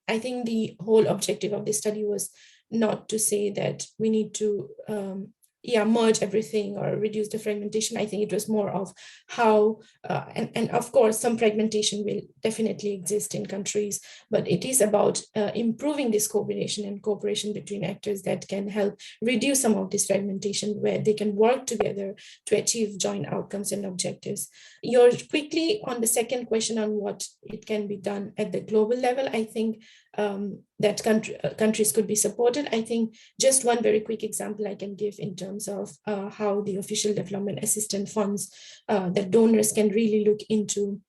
I think the whole objective of this study was not to say that we need to merge everything or reduce the fragmentation. I think it was more of how, and of course, some fragmentation will definitely exist in countries, but it is about improving this coordination and cooperation between actors that can help reduce some of this fragmentation, where they can work together to achieve joint outcomes and objectives. You're quickly on the second question on what it can be done at the global level. I think that countries could be supported. I think just one very quick example I can give in terms of how the official development assistance funds that donors can really look into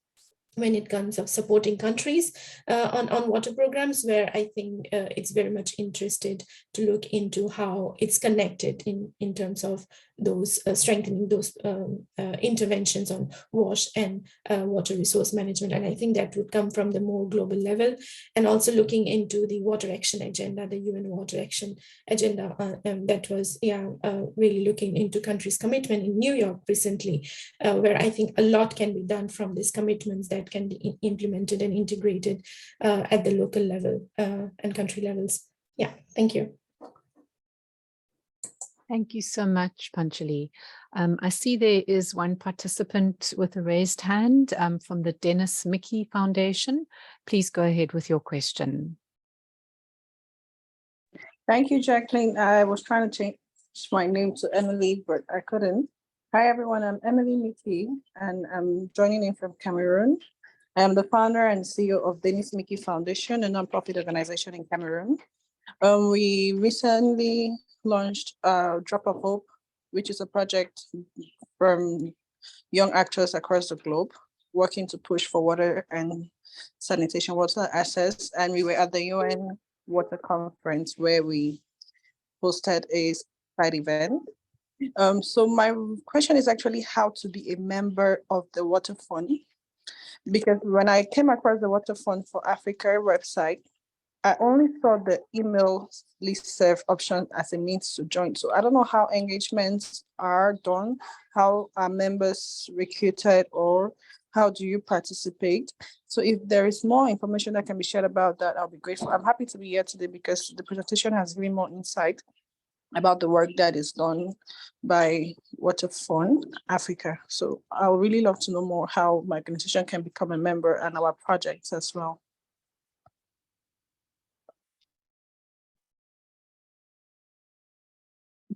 when it comes of supporting countries on water programs, where I think it's very much interested to look into how it's connected in terms of those strengthening those interventions on WASH and water resource management. And I think that would come from the more global level, and also looking into the water action agenda, the UN water action agenda that was really looking into countries' commitment in New York recently, where I think a lot can be done from these commitments that can be implemented and integrated at the local level and country levels. Yeah, thank you. Thank you so much, Panchali. I see there is one participant with a raised hand from the Dennis Mickey Foundation. Please go ahead with your question. Thank you, Jacqueline. I was trying to change my name to Emily, but I couldn't. Hi, everyone. I'm Emily Mickey, and I'm joining in from Cameroon. I am the founder and CEO of Dennis Mickey Foundation, a nonprofit organization in Cameroon. We recently launched Drop of Hope, which is a project from young actors across the globe working to push for water and sanitation, water access. And we were at the UN Water Conference where we hosted a side event. So my question is actually how to be a member of the Water Fund, because when I came across the Water Fund for Africa website, I only saw the email listserv option as a means to join. So I don't know how engagements are done, how are members recruited, or how do you participate? So if there is more information that can be shared about that, I'll be grateful. I'm happy to be here today because the presentation has given more insight about the work that is done by Water Fund Africa. So I would really love to know more how my organization can become a member and our projects as well.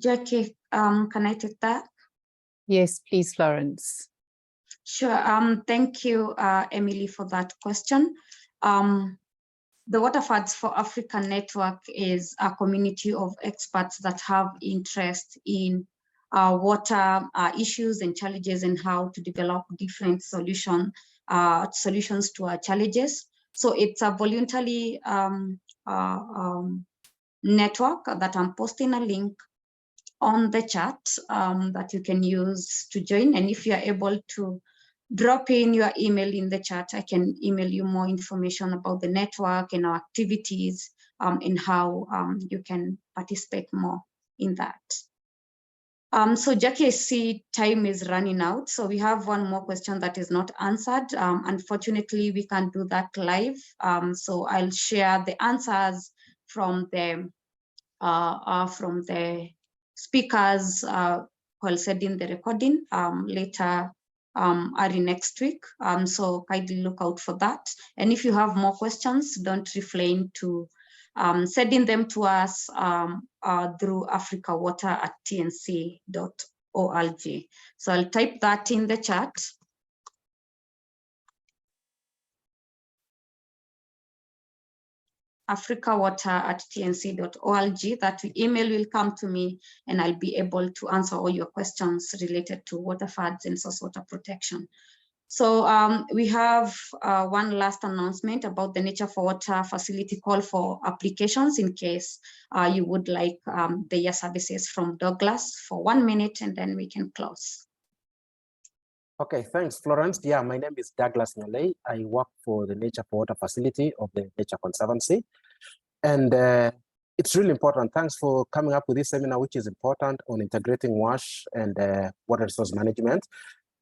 Jackie, can I take that? Yes, please, Florence. Sure. Thank you, Emily, for that question. The Water Funds for Africa Network is a community of experts that have interest in water issues and challenges and how to develop different solutions to our challenges. So it's a voluntary network that I'm posting a link on the chat that you can use to join. And if you are able to drop in your email in the chat, I can email you more information about the network and our activities in how you can participate more in that. So Jackie, I see time is running out. So we have one more question that is not answered. Unfortunately, we can't do that live. So I'll share the answers from the speakers who said in the recording later early next week. So kindly look out for that. And if you have more questions, don't refrain to sending them to us through africawater@tnc.org. So I'll type that in the chat. africawater@tnc.org. That email will come to me and I'll be able to answer all your questions related to water floods and source water protection. So we have one last announcement about the Nature for Water facility call for applications in case you would like the services from Douglas for 1 minute, and then we can close. Okay, thanks, Florence. Yeah, my name is Douglas Nyalei. I work for the Nature for Water facility of the Nature Conservancy. And it's really important. Thanks for coming up with this seminar, which is important on integrating WASH and water resource management.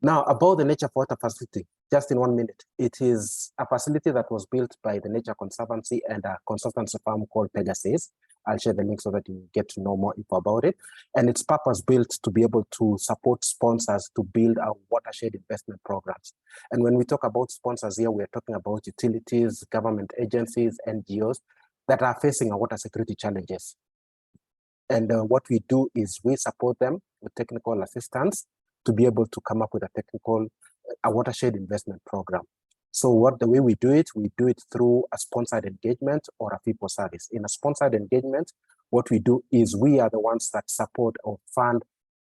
Now, about the Nature for Water facility, just in 1 minute. It is a facility that was built by the Nature Conservancy and a consultancy firm called Pegasus. I'll share the link so that you get to know more info about it. And it's purpose built to be able to support sponsors to build our watershed investment programs. And when we talk about sponsors here, we're talking about utilities, government agencies, NGOs that are facing a water security challenges. And what we do is we support them with technical assistance to be able to come up with a watershed investment program. So the way we do it through a sponsored engagement or a fee for service. In a sponsored engagement, what we do is we are the ones that support or fund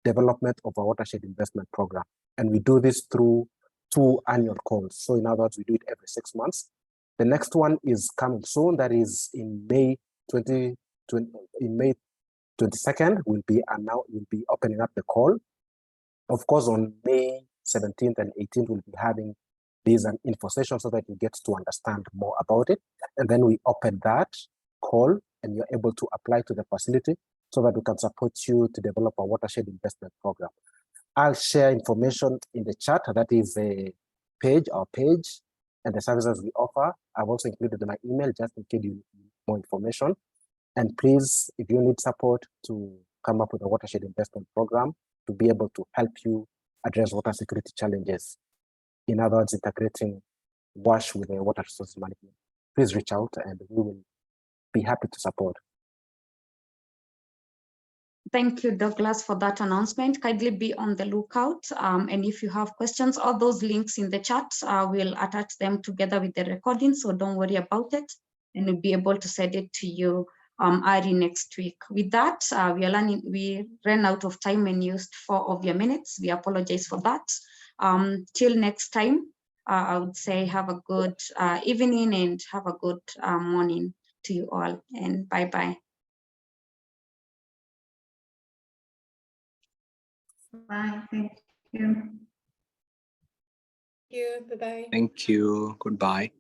development of a watershed investment program. And we do this through 2 annual calls. So in other words, we do it every 6 months. The next one is coming soon. That is in May 22nd, we'll be opening up the call. Of course, on May 17th and 18th, we'll be having these an info session so that you get to understand more about it. And then we open that call and you're able to apply to the facility so that we can support you to develop a watershed investment program. I'll share information in the chat. That is our page, and the services we offer. I've also included my email just in case you need more information. And please, if you need support to come up with a watershed investment program to be able to help you address water security challenges, in other words, integrating WASH with the water resource management, please reach out and we will be happy to support. Thank you, Douglas, for that announcement. Kindly be on the lookout. And if you have questions, all those links in the chat, we'll attach them together with the recording. So don't worry about it. And we'll be able to send it to you early next week. With that, we ran out of time and used 4 of your minutes. We apologize for that. Till next time, I would say have a good evening and have a good morning to you all. And bye-bye. Bye. Thank you. Thank you. Bye-bye. Thank you. Goodbye.